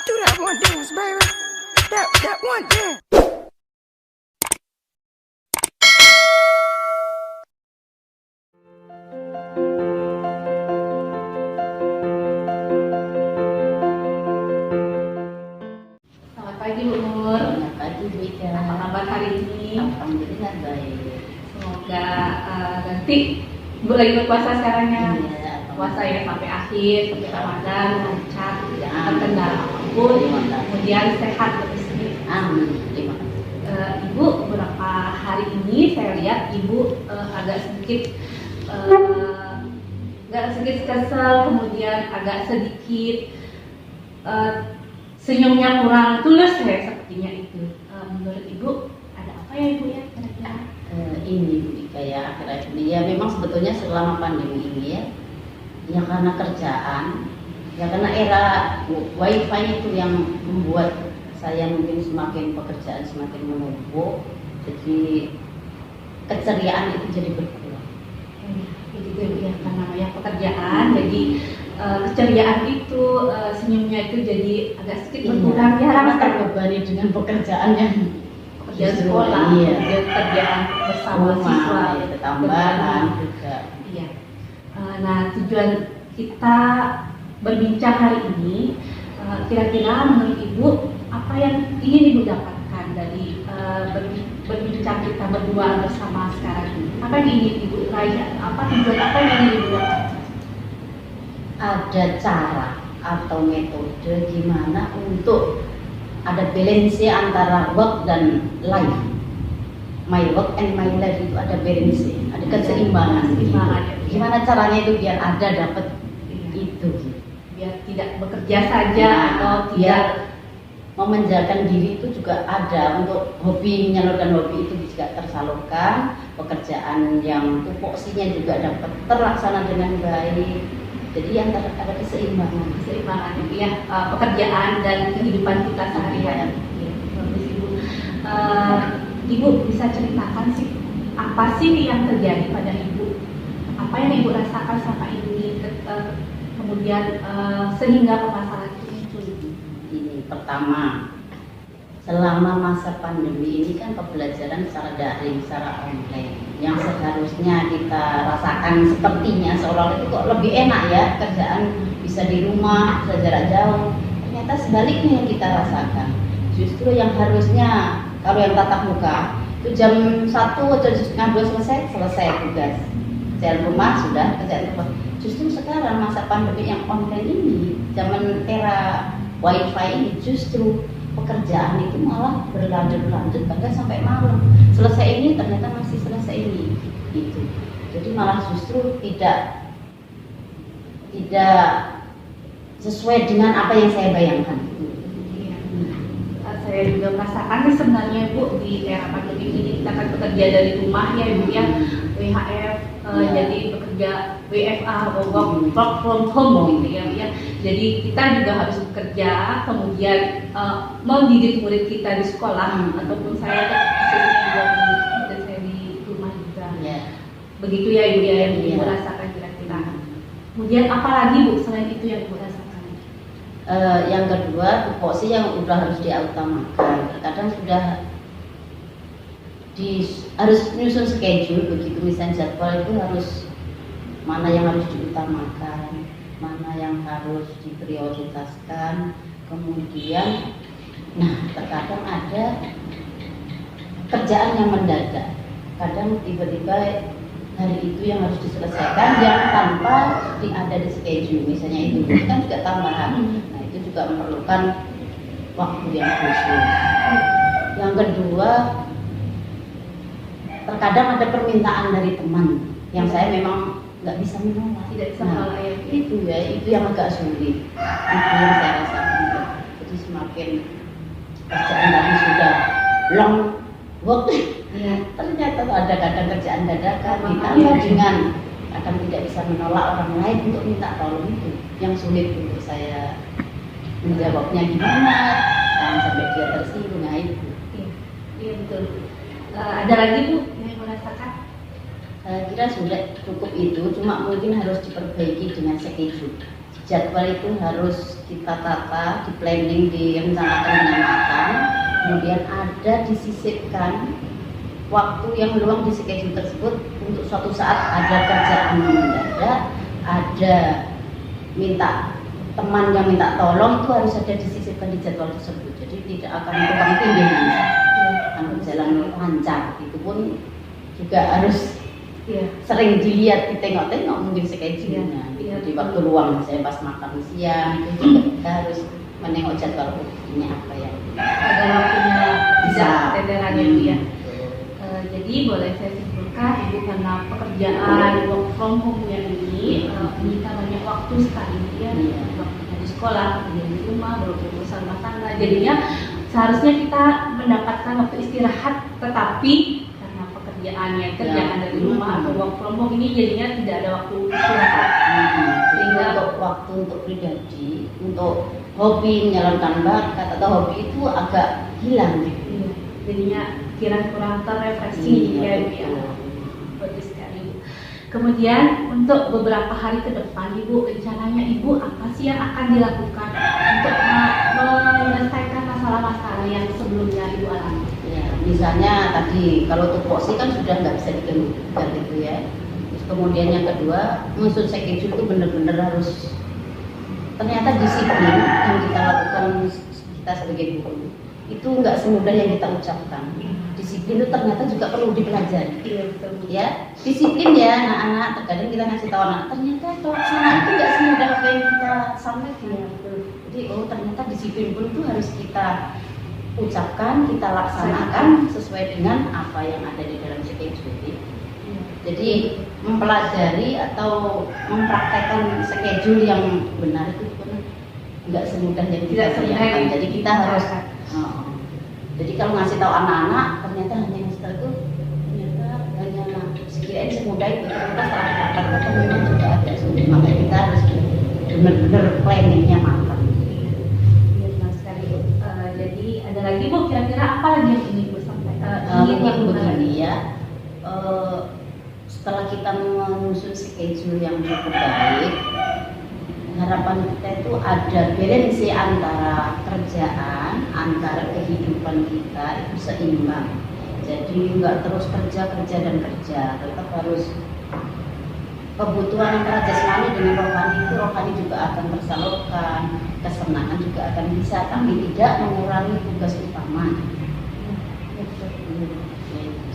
Do that one dance, baby. That one dance. Selamat pagi Bu Nur. Selamat pagi Bu Ida. Apa kabar hari ini? Alhamdulillah baik. Semoga nanti Bu lagi berpuasa sekarang ya. Iya, Puasa ya sampai akhir, sampai Ramadan lancar, tidak akan Amin. kendala apapun. Terima kasih. Kemudian sehat terus. Amin. Terima kasih. Ibu beberapa hari ini saya lihat Ibu agak sedikit kesel, kemudian agak sedikit senyumnya kurang tulus ya sepertinya itu. Menurut Ibu ada apa ya Ibu ya kira-kira? Ini Bu Ika ya, akhir-akhir ini ya memang sebetulnya selama pandemi ini ya karena kerjaan, ya karena era wifi itu yang membuat saya mungkin semakin pekerjaan semakin menumpuk, jadi keceriaan itu jadi berkurang. Jadi Ibu ya karena banyak pekerjaan, jadi keceriaan itu senyumnya itu jadi agak sedikit berkurang ya karena karena terbebani dengan pekerjaan yang pekerjaan justru, sekolah, iya. kemudian pekerjaan bersama Rumah, siswa, ya, tambahan juga. Iya. Nah, tujuan kita berbincang hari ini, kira-kira menurut Ibu apa yang ingin Ibu dapatkan dari berbincang kita berdua bersama sekarang ini? Apa yang ingin Ibu raih? Apa tujuan apa yang ingin Ibu dapatkan? Ada cara atau metode gimana untuk ada balance antara work dan life. My work and my life itu ada balance, ada keseimbangan. Keseimbangan, Gitu. ya. Gimana caranya itu biar ada dapat Iya. itu? Gitu. Biar tidak bekerja saja Nah, atau biar tidak memenjarakan diri itu juga ada untuk hobi, menyalurkan hobi itu juga tersalurkan, pekerjaan yang tupoksinya juga dapat terlaksana dengan baik. Jadi yang ada keseimbangan. keseimbangan ya pekerjaan dan kehidupan kita sehari-hari. Ya, bagus Ibu. Ibu bisa ceritakan sih apa sih yang terjadi pada Ibu? Apa yang Ibu rasakan selama ini? Kemudian sehingga permasalahan itu muncul. Ini pertama, selama masa pandemi ini kan pembelajaran secara daring, secara online, yang seharusnya kita rasakan sepertinya seolah itu kok lebih enak ya, kerjaan bisa di rumah, bisa jarak jauh. Ternyata sebaliknya yang kita rasakan. Justru yang harusnya kalau yang tatap muka itu jam 1 atau jam 2 selesai tugas. Kerjaan rumah sudah, kerjaan rumah. Justru sekarang masa pandemi yang online ini, zaman era wifi ini justru pekerjaan itu malah berlanjut bahkan sampai malam. Selesai ini ternyata masih selesai ini, gitu. Jadi malah justru tidak sesuai dengan apa yang saya bayangkan. Iya. Saya juga merasakan sih sebenarnya Bu di era pandemi ini kita kan bekerja dari rumah ya Ibu ya, WHF, jadi bekerja WFA, work from home gitu ya. Jadi kita juga harus bekerja, kemudian mendidik murid kita di sekolah ataupun saya juga murid saya di rumah juga. Ya. Begitu ya Ibu ya yang Ibu Iya. rasakan kira-kira. Kemudian apa lagi Bu selain itu yang Ibu rasakan? Yang kedua, tupoksi yang udah harus diutamakan. Terkadang sudah harus menyusun schedule begitu, misalnya jadwal itu harus mana yang harus diutamakan, mana yang harus diprioritaskan. Kemudian, terkadang ada kerjaan yang mendadak. Kadang tiba-tiba hari itu yang harus diselesaikan yang tanpa ada di schedule, misalnya itu kan juga tambahan. Nah itu juga memerlukan waktu yang khusus. Yang kedua, terkadang ada permintaan dari teman yang saya memang nggak bisa menolak. Tidak bisa menolak ya. Itu yang agak sulit. Itu yang saya rasakan. Jadi semakin kerjaan tadi sudah long work, ternyata ada kadang kerjaan dadakan ditambah dengan kadang tidak bisa menolak orang lain untuk minta tolong, itu yang sulit untuk saya menjawabnya gimana, jangan sampai dia tersinggung. Nah itu. Iya betul. Ada lagi Bu yang merasakan? Saya kira sudah cukup itu, cuma mungkin harus diperbaiki dengan schedule. jadwal itu harus kita tata, di planning, direncanakan dengan matang, kemudian ada disisipkan waktu yang luang di schedule tersebut untuk suatu saat ada kerjaan mendadak, ada teman yang minta tolong, itu harus ada disisipkan di jadwal tersebut. Jadi tidak akan tumpang tindih nanti. Akan berjalan lancar. Itu pun juga harus sering dilihat, ditengok-tengok mungkin schedule-nya. Di waktu luang, saya pas makan siang itu juga kita harus menengok jadwal ini apa ya. Ada waktunya bisa tenderannya Bu ya. Jadi boleh saya simpulkan Ibu karena pekerjaan work from home yang ini menyita banyak waktu sekali ya. Waktunya di sekolah, kemudian di rumah, berurusan rumah tangga. Jadinya seharusnya kita mendapatkan waktu istirahat, tetapi karena kerjaan dari rumah atau work from home ini jadinya tidak ada waktu istirahat. Sehingga waktu untuk pribadi, untuk hobi menyalurkan bakat atau hobi itu agak hilang. Jadinya kurang terrefreshing ya Bu ya. Bagus sekali Bu. Kemudian untuk beberapa hari ke depan Ibu, rencananya Ibu apa sih yang akan dilakukan untuk menyelesaikan masalah-masalah yang sebelumnya Ibu alami? Ya, misalnya tadi kalau tupoksi kan sudah nggak bisa diganggu gitu ya. Terus kemudian yang kedua, menyusun schedule itu benar-benar harus ternyata disiplin yang kita lakukan kita sebagai guru itu nggak semudah yang kita ucapkan. Disiplin itu ternyata juga perlu dipelajari. Ya, disiplin ya anak-anak. Terkadang kita ngasih tahu anak, ternyata pelaksanaan itu nggak semudah apa yang kita sampaikan. Jadi ternyata disiplin pun itu harus kita ucapkan, kita laksanakan sesuai dengan apa yang ada di dalam schedule. Jadi mempelajari atau mempraktekkan schedule yang benar itu pun nggak semudah yang kita bayangkan. Jadi kita harus jadi kalau ngasih tahu anak-anak ternyata hanya yang setelah itu ternyata hanya sekiranya semudah itu, ternyata setelah kita memang tidak ada sulit. Makanya kita harus benar-benar planningnya matang. Benar sekali Bu. Jadi ada lagi Bu, kira-kira apa lagi yang ingin Bu sampaikan? Mungkin begini ya, setelah kita menyusun schedule yang cukup baik, harapan kita itu ada balance antara kerjaan, antara kehidupan kita itu seimbang. Jadi nggak terus kerja dan kerja, tetap harus kebutuhan antara jasmani dengan rohani itu, rohani juga akan tersalurkan, kesenangan juga akan bisa, tapi tidak mengurangi tugas utama.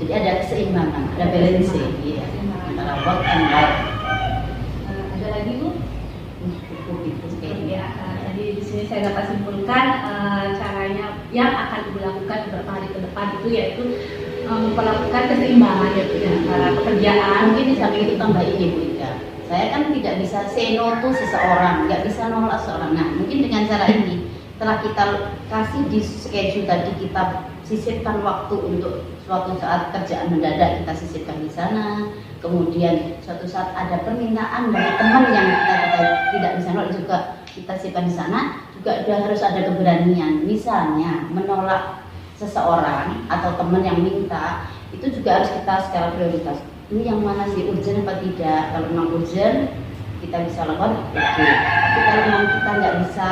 Jadi ada keseimbangan, ada balance ya, antara work and life. Ada lagi Bu? Ya, tadi di sini saya dapat simpulkan caranya yang akan dilakukan beberapa hari ke depan itu yaitu memperlakukan keseimbangan ya Bu ya, antara pekerjaan. Mungkin di samping itu tambah ini Bu Ika, saya kan tidak bisa say no to seseorang, nggak bisa nolak seseorang. Nah mungkin dengan cara ini setelah kita kasih di schedule tadi, kita sisipkan waktu untuk suatu saat kerjaan mendadak kita sisipkan di sana. Kemudian suatu saat ada permintaan dari teman yang kita tidak bisa nolak juga kita simpan di sana, juga harus ada keberanian. Misalnya menolak seseorang atau teman yang minta, itu juga harus kita secara prioritas. Ini yang mana sih, urgent apa tidak? Kalau memang urgent kita bisa lakukan, oke. Tapi kalau memang kita nggak bisa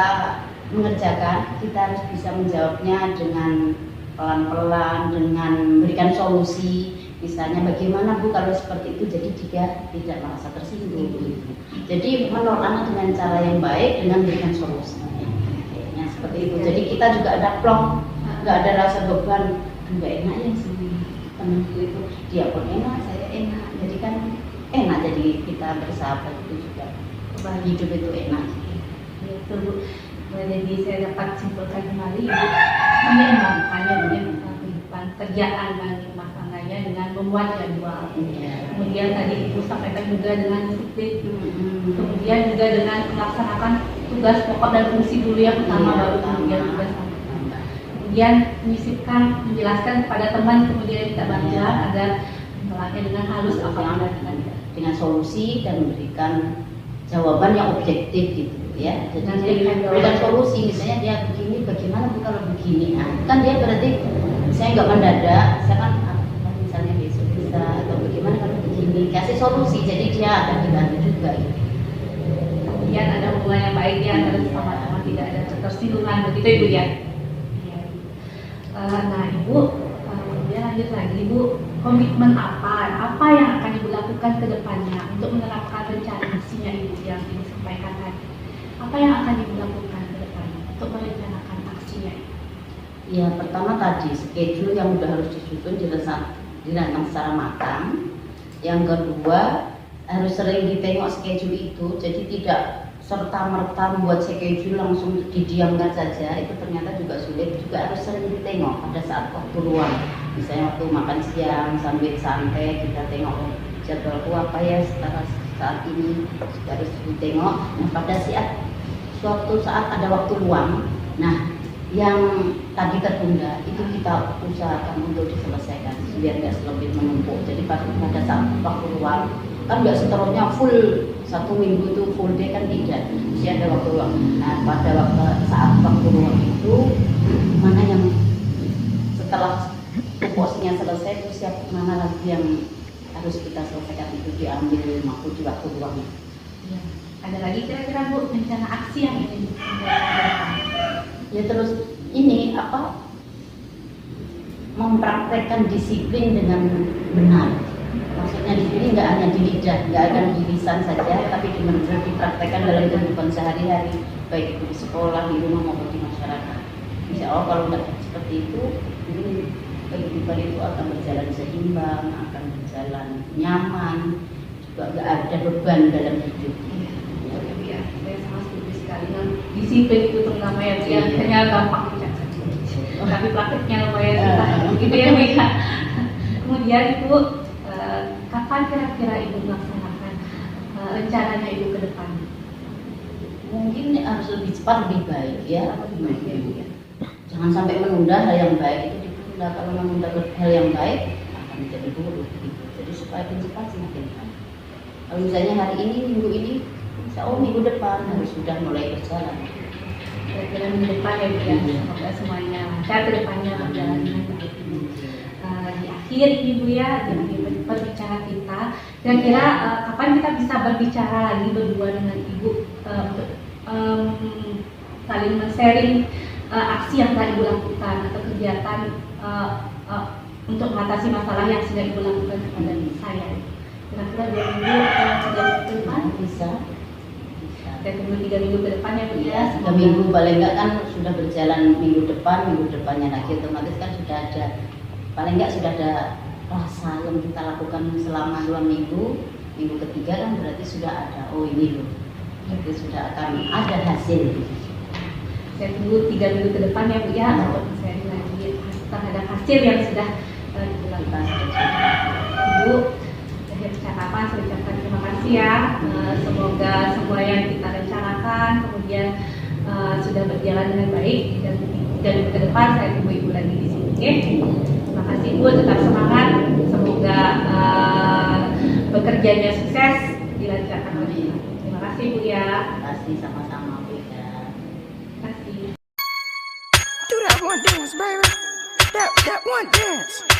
mengerjakan, kita harus bisa menjawabnya dengan pelan-pelan, dengan memberikan solusi. Misalnya bagaimana Bu kalau seperti itu, jadi dia tidak merasa tersinggung. Jadi menolak dengan cara yang baik dengan memberikan solusi. Ya, seperti itu. Jadi kita juga ada plong, nggak ada rasa beban, nggak enak ya sih temanku itu, dia pun enak, saya enak. Jadi kan enak, jadi kita bersahabat itu juga. Hidup itu enak. Betul Bu. Jadi saya dapat simpulkan kembali Ibu menyeimbangkannya kehidupan kerjaan dan rumah tangganya dengan membuat jadwal. Kemudian tadi Ibu sampaikan juga dengan disiplin, kemudian juga dengan melaksanakan tugas pokok dan fungsi dulu yang utama, baru kemudian tugas tambah. Kemudian menyisipkan, menjelaskan kepada teman, kemudian kita bantuan agar menolaknya dengan halus dengan solusi dan memberikan jawaban yang objektif gitu ya. Jadi berikan solusi, misalnya dia begini, bagaimana Bu kalau begini? Nah, kan dia berarti saya nggak mendadak, saya kan misalnya besok bisa atau bagaimana kalau begini, kasih solusi, jadi dia akan dibantu juga gitu. kemudian ada hubungan yang baik ya antara sesama teman, tidak ada ketersinggungan, begitu Ibu ya. Iya. Nah Ibu, kemudian lanjut lagi Ibu, komitmen apa yang akan Ibu lakukan ke depannya untuk menerapkan rencana aksinya Ibu yang Ibu sampaikan tadi? Apa yang akan Ibu lakukan ke depannya untuk merencanakan aksinya? Ya, pertama tadi schedule yang udah harus disusun dirancang secara matang. Yang kedua, harus sering ditengok schedule itu, jadi tidak serta-merta membuat schedule langsung didiamkan saja, itu ternyata juga sulit. Juga harus sering ditengok pada saat waktu luang, misalnya waktu makan siang sambil santai kita tengok jadwalku apa ya setelah saat ini, juga harus ditengok. Nah, pada suatu saat ada waktu luang, nah yang tadi tertunda itu kita usahakan untuk diselesaikan biar nggak lebih menumpuk. Jadi pada saat waktu luang kan nggak seterusnya full 1 minggu itu full day kan, tidak, mesti ada waktu luang. Nah pada saat waktu luang itu mana yang setelah tupoksinya selesai itu mana lagi yang harus kita selesaikan, itu diambil waktu di waktu luang. Ya. Ada lagi kira-kira Bu rencana aksi yang ingin dilakukan? Ya terus ini mempraktekkan disiplin dengan benar. Maksudnya di sini nggak hanya di lidah, nggak akan di lisan saja, tapi benar-benar dipraktekkan dalam kehidupan sehari-hari, baik itu di sekolah, di rumah maupun di masyarakat. Insya Allah kalau nggak seperti itu, mungkin kehidupan itu akan berjalan seimbang, akan berjalan nyaman, juga nggak ada beban dalam hidup. Ya, saya sangat setuju sekali. Nah, disiplin itu terutama ya, hanya gampang dicatat, tapi prakteknya lumayan susah, gitu ya Bu ya. Kemudian Ibu, kapan kira-kira Ibu melaksanakan rencananya Ibu ke depan? Mungkin harus lebih cepat lebih baik ya. Lebih baik ya Bu ya. Jangan sampai menunda hal yang baik itu ditunda. Kalau menunda hal yang baik akan menjadi buruk. Jadi supaya cepat semakin baik. Kalau misalnya hari ini, minggu ini, insya Allah minggu depan harus sudah mulai berjalan. Kira-kira minggu depan ya Bu ya. Semoga semuanya lancar ke depannya berjalan dengan baik. Di akhir ini Bu ya, di akhir berbicara kita, kira-kira kapan kita bisa berbicara lagi berdua dengan Ibu untuk saling men-sharing aksi yang telah Ibu lakukan atau kegiatan untuk mengatasi masalah yang sudah Ibu lakukan kepada saya. Kira-kira 2 minggu atau 3 minggu ke depan Bisa. dan tunggu 3 minggu ke depan ya Bu ya. 3 minggu paling enggak kan sudah berjalan, minggu depannya lagi otomatis kan sudah ada, paling enggak sudah ada rasa yang kita lakukan selama 2 minggu. Minggu ketiga kan berarti sudah ada, oh ini loh, berarti sudah akan ada hasil. Saya tunggu 3 minggu ke depan ya Bu ya untuk sharing lagi terhadap hasil yang sudah dilakukan. Ibu, akhir percakapan saya ucapkan terima kasih ya. Semoga semua yang kita rencanakan kemudian sudah berjalan dengan baik, dan ke depan saya tunggu Ibu lagi di sini. Oke? Terima kasih Ibu, tetap semangat. Semoga bekerjanya sukses, dilancarkan lagi. Terima kasih Bu ya. Terima kasih sama-sama Bu ya. Terima kasih. Do that one dance, baby. That one dance.